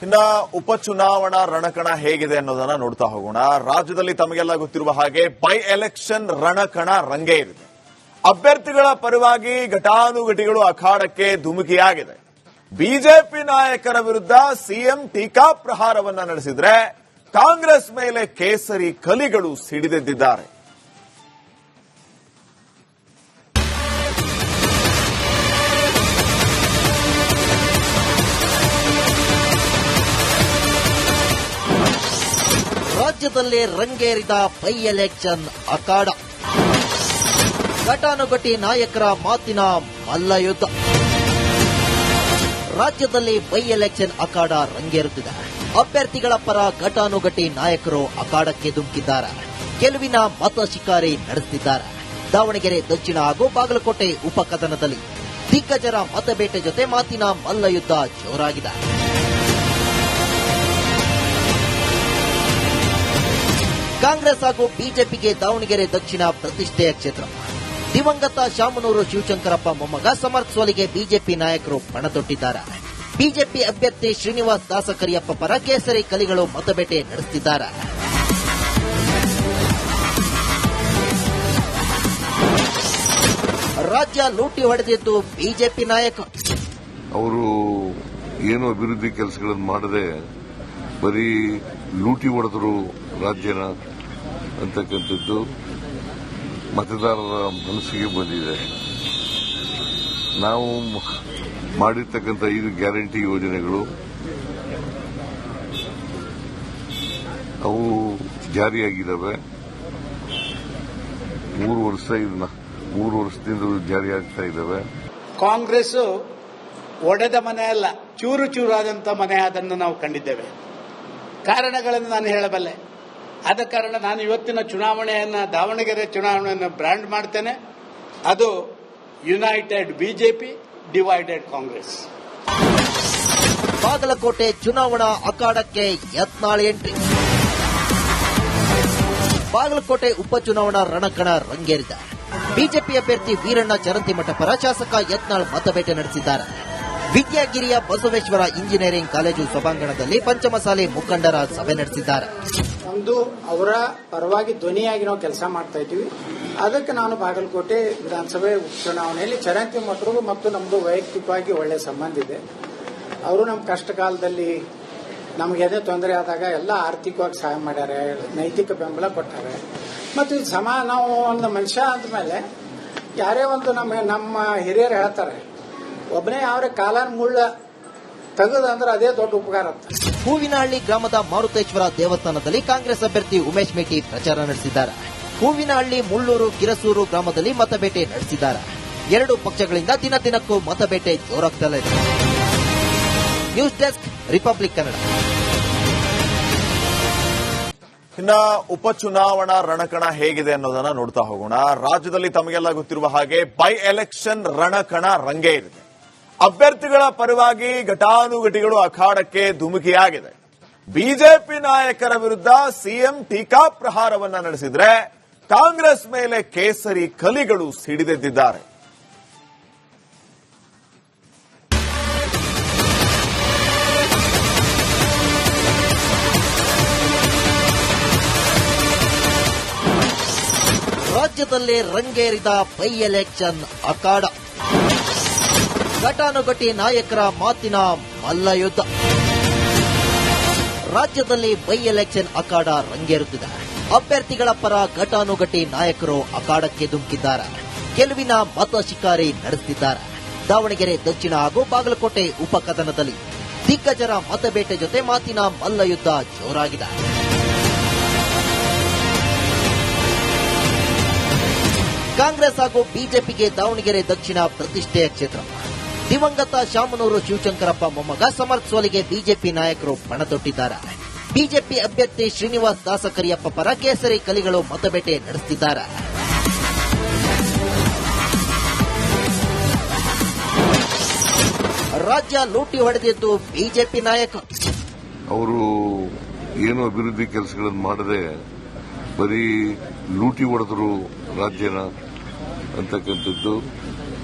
ಇನ್ನ ಉಪಚುನಾವಣಾ ರಣಕಣ ಹೇಗಿದೆ ಅನ್ನೋದನ್ನ ನೋಡ್ತಾ ಹೋಗೋಣ. ರಾಜ್ಯದಲ್ಲಿ ತಮಗೆಲ್ಲ ಗೊತ್ತಿರುವ ಹಾಗೆ ಬೈ ಎಲೆಕ್ಷನ್ ರಣಕಣ ರಂಗೇರಿದೆ. ಅಭ್ಯರ್ಥಿಗಳ ಪರವಾಗಿ ಘಟಾನುಘಟಿಗಳು ಅಖಾಡಕ್ಕೆ ಧುಮುಕಿಯಾಗಿದೆ. ಬಿಜೆಪಿ ನಾಯಕರ ವಿರುದ್ಧ ಸಿಎಂ ಟೀಕಾ ಪ್ರಹಾರವನ್ನ ನಡೆಸಿದ್ರೆ ಕಾಂಗ್ರೆಸ್ ಮೇಲೆ ಕೇಸರಿ ಕಲಿಗಳು ಸಿಡಿದೆದ್ದಿದ್ದಾರೆ. ರಾಜ್ಯದಲ್ಲಿ ರಂಗೇರಿದ ಬೈ ಎಲೆಕ್ಷನ್ ಅಖಾಡ. ಘಟಾನುಘಟಿ ನಾಯಕರ ಮಾತಿನ ಮಲ್ಲಯುದ್ಧ. ರಾಜ್ಯದಲ್ಲಿ ಬೈ ಎಲೆಕ್ಷನ್ ಅಖಾಡ ರಂಗೇರುತ್ತಿದೆ. ಅಭ್ಯರ್ಥಿಗಳ ಪರ ಘಟಾನುಘಟಿ ನಾಯಕರು ಅಖಾಡಕ್ಕೆ ಧುಮುಕಿದ್ದಾರೆ. ಗೆಲುವಿನ ಮತ ಶಿಕಾರಿ ನಡೆಸುತ್ತಿದ್ದಾರೆ. ದಾವಣಗೆರೆ ದಕ್ಷಿಣ ಹಾಗೂ ಬಾಗಲಕೋಟೆ ಉಪಕದನದಲ್ಲಿ ದಿಗ್ಗಜರ ಮತಬೇಟೆ ಜೊತೆ ಮಾತಿನ ಮಲ್ಲಯುದ್ಧ ಜೋರಾಗಿದೆ. ಕಾಂಗ್ರೆಸ್ ಹಾಗೂ ಬಿಜೆಪಿಗೆ ದಾವಣಗೆರೆ ದಕ್ಷಿಣ ಪ್ರತಿಷ್ಠೆಯ ಕ್ಷೇತ್ರ. ದಿವಂಗತ ಶಾಮನೂರು ಶಿವಶಂಕರಪ್ಪ ಮೊಮ್ಮಗ ಸಮರ್ಥ್ ಸೋಲಿಗೆ ಬಿಜೆಪಿ ನಾಯಕರು ಪಣತೊಟ್ಟಿದ್ದಾರೆ. ಬಿಜೆಪಿ ಅಭ್ಯರ್ಥಿ ಶ್ರೀನಿವಾಸ್ ದಾಸಕರಿಯಪ್ಪ ಪರ ಕೇಸರಿ ಕಲಿಗಳು ಮತಬೇಟೆ ನಡೆಸುತ್ತಿದ್ದಾರೆ. ರಾಜ್ಯ ಲೂಟಿ ಹೊಡೆದಿದ್ದು ಬಿಜೆಪಿ ನಾಯಕ. ಅವರು ಏನು ಅಭಿವೃದ್ಧಿ ಕೆಲಸಗಳನ್ನು ಮಾಡದೆ ಬರೀ ಲೂಟಿ ಹೊಡೆದ್ರು ರಾಜ್ಯನ ಅಂತಕ್ಕಂಥದ್ದು ಮತದಾರರ ಮನಸ್ಸಿಗೆ ಬಂದಿದೆ. ನಾವು ಮಾಡಿರ್ತಕ್ಕಂಥ 5 ಗ್ಯಾರಂಟಿ ಯೋಜನೆಗಳು ಅವು ಜಾರಿಯಾಗಿದ್ದಾವೆ. 3 ವರ್ಷದಿಂದ ಜಾರಿಯಾಗ್ತಾ ಇದ್ದಾವೆ. ಕಾಂಗ್ರೆಸ್ ಒಡೆದ ಮನೆ ಅಲ್ಲ, ಚೂರು ಚೂರಾದಂಥ ಮನೆ ಅದನ್ನು ನಾವು ಕಂಡಿದ್ದೇವೆ. ಕಾರಣಗಳನ್ನು ನಾನು ಹೇಳಬಲ್ಲೆ. ಆದ ಕಾರಣ ನಾನು ಇವತ್ತಿನ ಚುನಾವಣೆಯನ್ನು, ದಾವಣಗೆರೆ ಚುನಾವಣೆಯನ್ನು ಬ್ರ್ಯಾಂಡ್ ಮಾಡ್ತೇನೆ. ಅದು united BJP, divided Congress. Bagalkot ಚುನಾವಣಾ ಅಖಾಡಕ್ಕೆ ಯತ್ನಾಳ್ ಎಂಟ್ರಿ. ಬಾಗಲಕೋಟೆ ಉಪಚುನಾವಣಾ ರಣಕಣ ರಂಗೇರಿದೆ. ಬಿಜೆಪಿ ಅಭ್ಯರ್ಥಿ ವೀರಣ್ಣ ಚರಂತಿಮಠ ಪರ ಶಾಸಕ ಯತ್ನಾಳ್ ಮತಬೇಟೆ ನಡೆಸಿದ್ದಾರೆ. ವಿದ್ಯಾಗಿರಿಯ ಬಸವೇಶ್ವರ ಇಂಜಿನಿಯರಿಂಗ್ ಕಾಲೇಜು ಸಭಾಂಗಣದಲ್ಲಿ ಪಂಚಮಸಾಲಿ ಮುಖಂಡರ ಸಭೆ ನಡೆಸಿದ್ದಾರೆ. ಒಂದು ಅವರ ಪರವಾಗಿ ಧ್ವನಿಯಾಗಿ ನಾವು ಕೆಲಸ ಮಾಡ್ತಾ ಇದ್ದೀವಿ. ಅದಕ್ಕೆ ನಾನು ಬಾಗಲಕೋಟೆ ವಿಧಾನಸಭೆ ಉಪಚುನಾವಣೆಯಲ್ಲಿ ಚರಂತಿಮಠರು ಮತ್ತು ನಮ್ಮದು ವೈಯಕ್ತಿಕವಾಗಿ ಒಳ್ಳೆಯ ಸಂಬಂಧ ಇದೆ. ಅವರು ನಮ್ಮ ಕಷ್ಟ ಕಾಲದಲ್ಲಿ ನಮಗೇನೇ ತೊಂದರೆ ಆದಾಗ ಎಲ್ಲ ಆರ್ಥಿಕವಾಗಿ ಸಹಾಯ ಮಾಡ್ಯಾರೆ, ನೈತಿಕ ಬೆಂಬಲ ಕೊಟ್ಟಾರೆ. ಮತ್ತು ನಾವು ಒಂದು ಮನುಷ್ಯ ಅಂದಮೇಲೆ ಯಾರೇ ಒಂದು ನಮ್ಮ ಹಿರಿಯರು ಹೇಳ್ತಾರೆ, ಒಬ್ಬನೇ ಅವರ ಕಾಲನ ಮುಳ್ಳ ತೆಗೆದಂದ್ರೆ ಅದೇ ದೊಡ್ಡ ಉಪಕಾರ ಅಂತ. ಹೂವಿನಹಳ್ಳಿ ಗ್ರಾಮದ ಮಾರುತೇಶ್ವರ ದೇವಸ್ಥಾನದಲ್ಲಿ ಕಾಂಗ್ರೆಸ್ ಅಭ್ಯರ್ಥಿ ಉಮೇಶ್ ಮೇಟಿ ಪ್ರಚಾರ ನಡೆಸಿದ್ದಾರೆ. ಹೂವಿನಹಳ್ಳಿ, ಮುಳ್ಳೂರು, ಕಿರಸೂರು ಗ್ರಾಮದಲ್ಲಿ ಮತಬೇಟೆ ನಡೆಸಿದ್ದಾರೆ. 2 ಪಕ್ಷಗಳಿಂದ ದಿನ ದಿನಕ್ಕೂ ಮತಬೇಟೆ ಜೋರಾಗ್ತಲಿದೆ. News desk, Republic Kannada. ಇನ್ನ ಉಪಚುನಾವಣಾ ರಣಕಣ ಹೇಗಿದೆ ಅನ್ನೋದನ್ನ ನೋಡ್ತಾ ಹೋಗೋಣ. ರಾಜ್ಯದಲ್ಲಿ ತಮಗೆಲ್ಲ ಗೊತ್ತಿರುವ ಹಾಗೆ ಬೈ ಎಲೆಕ್ಷನ್ ರಣಕಣ ರಂಗೇರಿದೆ. ಅಭ್ಯರ್ಥಿಗಳ ಪರವಾಗಿ ಘಟಾನುಘಟಿಗಳು ಅಖಾಡಕ್ಕೆ ಧುಮುಕಿಯಾಗಿದೆ. ಬಿಜೆಪಿ ನಾಯಕರ ವಿರುದ್ಧ ಸಿಎಂ ಟೀಕಾ ಪ್ರಹಾರವನ್ನ ನಡೆಸಿದ್ರೆ ಕಾಂಗ್ರೆಸ್ ಮೇಲೆ ಕೇಸರಿ ಕಲಿಗಳು ಸಿಡಿದೆದ್ದಿದ್ದಾರೆ. ರಾಜ್ಯದಲ್ಲಿ ರಂಗೇರಿದ ಬೈ ಎಲೆಕ್ಷನ್ ಅಖಾಡ. ಘಟಾನುಘಟಿ ನಾಯಕರ ಮಾತಿನ ಮಲ್ಲಯುದ್ಧ. ರಾಜ್ಯದಲ್ಲಿ ಬೈ ಎಲೆಕ್ಷನ್ ಅಖಾಡ ರಂಗೇರುತ್ತಿದೆ. ಅಭ್ಯರ್ಥಿಗಳ ಪರ ಘಟಾನುಘಟಿ ನಾಯಕರು ಅಖಾಡಕ್ಕೆ ಧುಮುಕಿದ್ದಾರೆ. ಗೆಲುವಿನ ಮತ ಶಿಕಾರಿ ನಡೆಸುತ್ತಿದ್ದಾರೆ. ದಾವಣಗೆರೆ ದಕ್ಷಿಣ ಹಾಗೂ ಬಾಗಲಕೋಟೆ ಉಪಕದನದಲ್ಲಿ ದಿಗ್ಗಜರ ಮತಬೇಟೆ ಜೊತೆ ಮಾತಿನ ಮಲ್ಲಯುದ್ಧ ಜೋರಾಗಿದೆ. ಕಾಂಗ್ರೆಸ್ ಹಾಗೂ ಬಿಜೆಪಿಗೆ ದಾವಣಗೆರೆ ದಕ್ಷಿಣ ಪ್ರತಿಷ್ಠೆಯ ಕ್ಷೇತ್ರ. ದಿವಂಗತ ಶಾಮನೂರು ಶಿವಶಂಕರಪ್ಪ ಮೊಮ್ಮಗ ಸಮರ್ಥ್ ಸೋಲಿಗೆ ಬಿಜೆಪಿ ನಾಯಕರು ಪಣತೊಟ್ಟಿದ್ದಾರೆ. ಬಿಜೆಪಿ ಅಭ್ಯರ್ಥಿ ಶ್ರೀನಿವಾಸ್ ದಾಸಕರಿಯಪ್ಪ ಪರ ಕೇಸರಿ ಕಲಿಗಳು ಮತಬೇಟೆ ನಡೆಸುತ್ತಿದ್ದಾರೆ. ರಾಜ್ಯ ಲೂಟಿ ಹೊಡೆದಿದ್ದು ಬಿಜೆಪಿ ನಾಯಕ. ಅವರು ಏನು ಅಭಿವೃದ್ಧಿ ಕೆಲಸಗಳನ್ನು ಮಾಡದೆ ಬರೀ ಲೂಟಿ ಹೊಡೆದ್ರು ರಾಜ್ಯನ ಅಂತಕ್ಕಂಥದ್ದು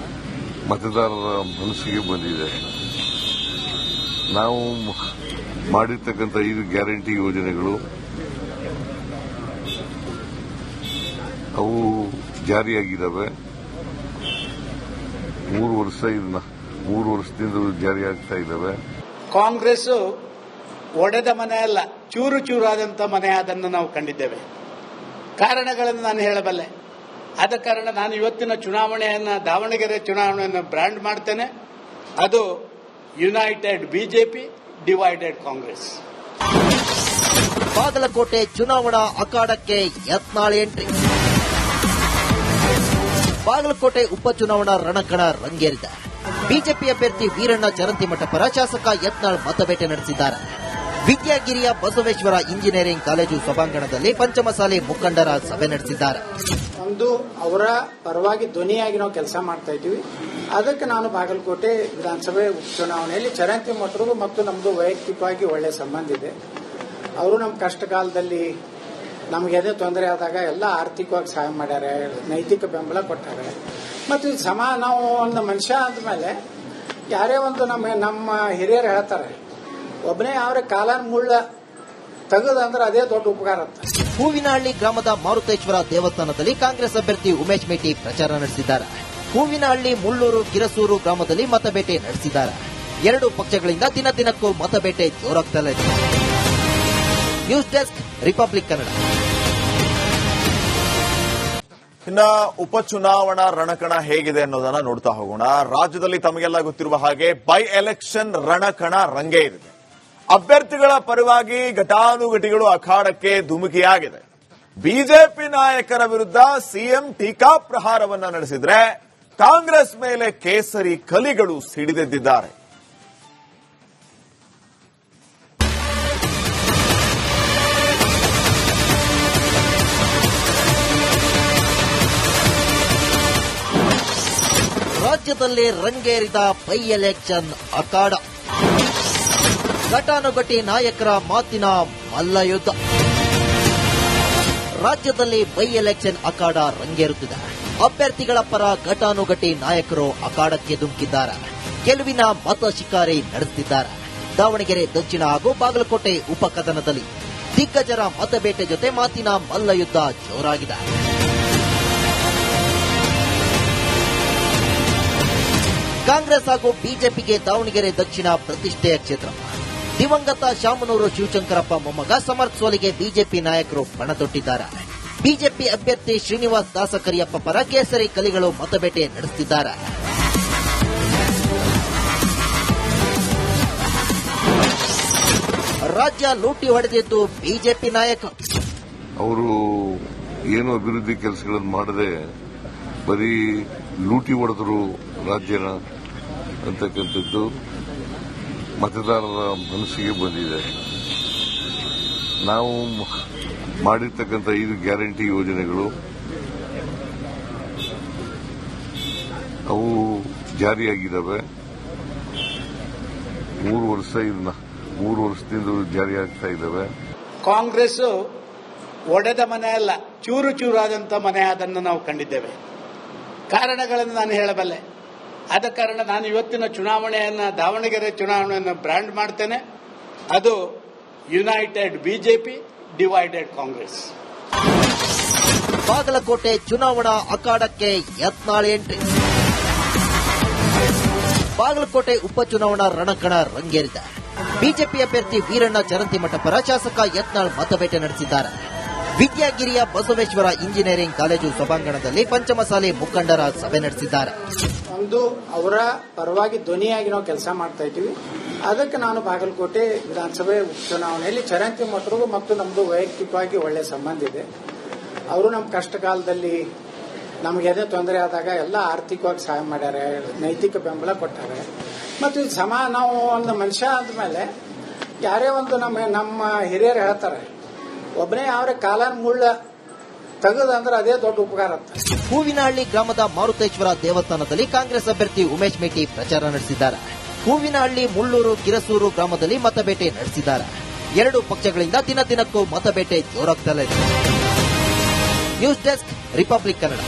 ಮತದಾರರ ಮನಸ್ಸಿಗೆ ಬಂದಿದೆ. ನಾವು ಮಾಡಿರ್ತಕ್ಕಂಥ 5 ಗ್ಯಾರಂಟಿ ಯೋಜನೆಗಳು ಅವು ಜಾರಿಯಾಗಿದ್ದಾವೆ. 3 ವರ್ಷದಿಂದ ಜಾರಿಯಾಗ್ತಾ ಇದ್ದಾವೆ. ಕಾಂಗ್ರೆಸ್ ಒಡೆದ ಮನೆ ಅಲ್ಲ, ಚೂರು ಚೂರಾದಂಥ ಮನೆ ಅದನ್ನು ನಾವು ಕಂಡಿದ್ದೇವೆ. ಕಾರಣಗಳನ್ನು ನಾನು ಹೇಳಬಲ್ಲೆ. ಆದ ಕಾರಣ ನಾನು ಇವತ್ತಿನ ಚುನಾವಣೆಯನ್ನು, ದಾವಣಗೆರೆ ಚುನಾವಣೆಯನ್ನು ಬ್ರ್ಯಾಂಡ್ ಮಾಡ್ತೇನೆ. ಅದು united BJP, divided Congress. Bagalkot ಚುನಾವಣಾ ಅಖಾಡಕ್ಕೆ ಯತ್ನಾಳ್ ಎಂಟ್ರಿ. ಬಾಗಲಕೋಟೆ ಉಪಚುನಾವಣಾ ರಣಕಣ ರಂಗೇರಿದೆ. ಬಿಜೆಪಿ ಅಭ್ಯರ್ಥಿ ವೀರಣ್ಣ ಚರಂತಿಮಠ ಪರ ಶಾಸಕ ಯತ್ನಾಳ್ ಮತಬೇಟೆ ನಡೆಸಿದ್ದಾರೆ. ವಿದ್ಯಾಗಿರಿಯ ಬಸವೇಶ್ವರ ಇಂಜಿನಿಯರಿಂಗ್ ಕಾಲೇಜು ಸಭಾಂಗಣದಲ್ಲಿ ಪಂಚಮಸಾಲಿ ಮುಖಂಡರ ಸಭೆ ನಡೆಸಿದ್ದಾರೆ. ಒಂದು ಅವರ ಪರವಾಗಿ ಧ್ವನಿಯಾಗಿ ನಾವು ಕೆಲಸ ಮಾಡ್ತಾ ಇದ್ದೀವಿ. ಅದಕ್ಕೆ ನಾನು ಬಾಗಲಕೋಟೆ ವಿಧಾನಸಭೆ ಉಪಚುನಾವಣೆಯಲ್ಲಿ ಚರಂತಿಮಠರು ಮತ್ತು ನಮ್ಮದು ವೈಯಕ್ತಿಕವಾಗಿ ಒಳ್ಳೆಯ ಸಂಬಂಧ ಇದೆ. ಅವರು ನಮ್ಮ ಕಷ್ಟ ಕಾಲದಲ್ಲಿ ನಮಗೆ ಎದೆ ತೊಂದರೆ ಆದಾಗ ಎಲ್ಲ ಆರ್ಥಿಕವಾಗಿ ಸಹಾಯ ಮಾಡ್ಯಾರೆ, ನೈತಿಕ ಬೆಂಬಲ ಕೊಟ್ಟಾರೆ. ಮತ್ತು ನಾವು ಒಂದು ಮನುಷ್ಯ ಅಂದಮೇಲೆ ಯಾರೇ ಒಂದು ನಮ್ಮ ಹಿರಿಯರು ಹೇಳ್ತಾರೆ, ಒಬ್ಬನೇ ಅವರ ಕಾಲನ್ ಮುಳ್ಳ ತೆಗೆದಂದ್ರೆ ಅದೇ ದೊಡ್ಡ ಉಪಕಾರ ಅಂತ. ಹೂವಿನಹಳ್ಳಿ ಗ್ರಾಮದ ಮಾರುತೇಶ್ವರ ದೇವಸ್ಥಾನದಲ್ಲಿ ಕಾಂಗ್ರೆಸ್ ಅಭ್ಯರ್ಥಿ ಉಮೇಶ್ ಮೇಟಿ ಪ್ರಚಾರ ನಡೆಸಿದ್ದಾರೆ. ಹೂವಿನಹಳ್ಳಿ, ಮುಳ್ಳೂರು, ಕಿರಸೂರು ಗ್ರಾಮದಲ್ಲಿ ಮತಬೇಟೆ ನಡೆಸಿದ್ದಾರೆ. ಎರಡು ಪಕ್ಷಗಳಿಂದ ದಿನದಿನಕ್ಕೂ ಮತಬೇಟೆ ಜೋರಾಗ್ತಲೇ ಇದೆ. News desk, Republic Kannada. ಇನ್ನ ಉಪಚುನಾವಣಾ ರಣಕಣ ಹೇಗಿದೆ ಅನ್ನೋದನ್ನ ನೋಡ್ತಾ ಹೋಗೋಣ. ರಾಜ್ಯದಲ್ಲಿ ತಮಗೆಲ್ಲ ಗೊತ್ತಿರುವ ಹಾಗೆ ಬೈ ಎಲೆಕ್ಷನ್ ರಣಕಣ ರಂಗೇರಿದೆ. ಅಭ್ಯರ್ಥಿಗಳ ಪರವಾಗಿ ಘಟಾನುಘಟಿಗಳು ಅಖಾಡಕ್ಕೆ ಧುಮುಕಿಯಾಗಿದೆ. ಬಿಜೆಪಿ ನಾಯಕರ ವಿರುದ್ಧ ಸಿಎಂ ಟೀಕಾ ಪ್ರಹಾರವನ್ನ ನಡೆಸಿದ್ರೆ ಕಾಂಗ್ರೆಸ್ ಮೇಲೆ ಕೇಸರಿ ಕಲಿಗಳು ಸಿಡಿದೆದ್ದಿದ್ದಾರೆ. ರಾಜ್ಯದಲ್ಲಿ ರಂಗೇರಿದ ಬೈ ಎಲೆಕ್ಷನ್ ಅಖಾಡ. ಘಟಾನುಘಟಿ ನಾಯಕರ ಮಾತಿನ ಮಲ್ಲಯುದ್ಧ. ರಾಜ್ಯದಲ್ಲಿ ಬೈ ಎಲೆಕ್ಷನ್ ಅಖಾಡ ರಂಗೇರುತ್ತಿದೆ. ಅಭ್ಯರ್ಥಿಗಳ ಪರ ಘಟಾನುಘಟಿ ನಾಯಕರು ಅಖಾಡಕ್ಕೆ ಧುಮುಕಿದ್ದಾರೆ. ಗೆಲುವಿನ ಮತ ಶಿಕಾರಿ ನಡೆಸುತ್ತಿದ್ದಾರೆ. ದಾವಣಗೆರೆ ದಕ್ಷಿಣ ಹಾಗೂ ಬಾಗಲಕೋಟೆ ಉಪಕದನದಲ್ಲಿ ದಿಗ್ಗಜರ ಮತಬೇಟೆ ಜೊತೆ ಮಾತಿನ ಮಲ್ಲಯುದ್ಧ ಜೋರಾಗಿದೆ. ಕಾಂಗ್ರೆಸ್ ಹಾಗೂ ಬಿಜೆಪಿಗೆ ದಾವಣಗೆರೆ ದಕ್ಷಿಣ ಪ್ರತಿಷ್ಠೆಯ ಕ್ಷೇತ್ರ. ದಿವಂಗತ ಶಾಮನೂರು ಶಿವಶಂಕರಪ್ಪ ಮೊಮ್ಮಗ ಸಮರ್ಥ್ ಸೋಲಿಗೆ ಬಿಜೆಪಿ ನಾಯಕರು ಪಣತೊಟ್ಟಿದ್ದಾರೆ. ಬಿಜೆಪಿ ಅಭ್ಯರ್ಥಿ ಶ್ರೀನಿವಾಸ್ ದಾಸಕರಿಯಪ್ಪ ಪರ ಕೇಸರಿ ಕಲಿಗಳು ಮತಬೇಟೆ ನಡೆಸುತ್ತಿದ್ದಾರೆ. ರಾಜ್ಯ ಲೂಟಿ ಹೊಡೆದಿದ್ದು ಬಿಜೆಪಿ ನಾಯಕ. ಅವರು ಏನು ಅಭಿವೃದ್ಧಿ ಕೆಲಸಗಳನ್ನು ಮಾಡದೆ ಬರೀ ಲೂಟಿ ಹೊಡೆದ್ರು ರಾಜ್ಯನ ಅಂತಕ್ಕಂಥದ್ದು ಮತದಾರರ ಮನಸ್ಸಿಗೆ ಬಂದಿದೆ. ನಾವು ಮಾಡಿರ್ತಕ್ಕಂಥ 5 ಗ್ಯಾರಂಟಿ ಯೋಜನೆಗಳು ಅವು ಜಾರಿಯಾಗಿದ್ದಾವೆ. 3 ವರ್ಷದಿಂದ ಜಾರಿಯಾಗ್ತಾ ಇದ್ದಾವೆ. ಕಾಂಗ್ರೆಸ್ ಒಡೆದ ಮನೆ ಅಲ್ಲ, ಚೂರು ಚೂರಾದಂಥ ಮನೆ ಅದನ್ನು ನಾವು ಕಂಡಿದ್ದೇವೆ. ಕಾರಣಗಳನ್ನು ನಾನು ಹೇಳಬಲ್ಲೆ. ಆದ ಕಾರಣ ನಾನು ಇವತ್ತಿನ ಚುನಾವಣೆಯನ್ನು, ದಾವಣಗೆರೆ ಚುನಾವಣೆಯನ್ನು ಬ್ರ್ಯಾಂಡ್ ಮಾಡ್ತೇನೆ. ಅದು united BJP, divided Congress. Bagalkot ಚುನಾವಣಾ ಅಖಾಡಕ್ಕೆ ಯತ್ನಾಳ್ ಎಂಟ್ರಿ. ಬಾಗಲಕೋಟೆ ಉಪಚುನಾವಣಾ ರಣಕಣ ರಂಗೇರಿದೆ. ಬಿಜೆಪಿ ಅಭ್ಯರ್ಥಿ ವೀರಣ್ಣ ಚರಂತಿಮಠ ಪರ ಶಾಸಕ ಯತ್ನಾಳ್ ಮತಬೇಟೆ ನಡೆಸಿದ್ದಾರೆ. ವಿದ್ಯಾಗಿರಿಯ ಬಸವೇಶ್ವರ ಇಂಜಿನಿಯರಿಂಗ್ ಕಾಲೇಜು ಸಭಾಂಗಣದಲ್ಲಿ ಪಂಚಮಸಾಲಿ ಮುಖಂಡರ ಸಭೆ ನಡೆಸಿದ್ದಾರೆ. ಒಂದು ಅವರ ಪರವಾಗಿ ಧ್ವನಿಯಾಗಿ ನಾವು ಕೆಲಸ ಮಾಡ್ತಾ ಇದ್ದೀವಿ. ಅದಕ್ಕೆ ನಾನು ಬಾಗಲಕೋಟೆ ವಿಧಾನಸಭೆ ಉಪಚುನಾವಣೆಯಲ್ಲಿ ಚರಂತಿಮಠರು ಮತ್ತು ನಮ್ಮದು ವೈಯಕ್ತಿಕವಾಗಿ ಒಳ್ಳೆಯ ಸಂಬಂಧ ಇದೆ. ಅವರು ನಮ್ಮ ಕಷ್ಟ ಕಾಲದಲ್ಲಿ ನಮಗೆ ಎದೆ ತೊಂದರೆ ಆದಾಗ ಎಲ್ಲ ಆರ್ಥಿಕವಾಗಿ ಸಹಾಯ ಮಾಡ್ಯಾರೆ, ನೈತಿಕ ಬೆಂಬಲ ಕೊಟ್ಟಾರೆ. ಮತ್ತು ನಾವು ಒಂದು ಮನುಷ್ಯ ಅಂದಮೇಲೆ ಯಾರೇ ಒಂದು ನಮ್ಮ ಹಿರಿಯರು ಹೇಳ್ತಾರೆ, ಒಬ್ಬನೇ ಅವರ ಕಾಲನ್ ಮುಳ್ಳ ತೆಗೆದಂದ್ರೆ ಅದೇ ದೊಡ್ಡ ಉಪಕಾರ ಅಂತ. ಹೂವಿನಹಳ್ಳಿ ಗ್ರಾಮದ ಮಾರುತೇಶ್ವರ ದೇವಸ್ಥಾನದಲ್ಲಿ ಕಾಂಗ್ರೆಸ್ ಅಭ್ಯರ್ಥಿ ಉಮೇಶ್ ಮೇಟಿ ಪ್ರಚಾರ ನಡೆಸಿದ್ದಾರೆ. ಹೂವಿನಹಳ್ಳಿ, ಮುಳ್ಳೂರು, ಕಿರಸೂರು ಗ್ರಾಮದಲ್ಲಿ ಮತಬೇಟೆ ನಡೆಸಿದ್ದಾರೆ. ಎರಡು ಪಕ್ಷಗಳಿಂದ ದಿನದಿನಕ್ಕೂ ಮತಬೇಟೆ ಜೋರಾಗ್ತಲೇ ಇದೆ. News desk, Republic Kannada.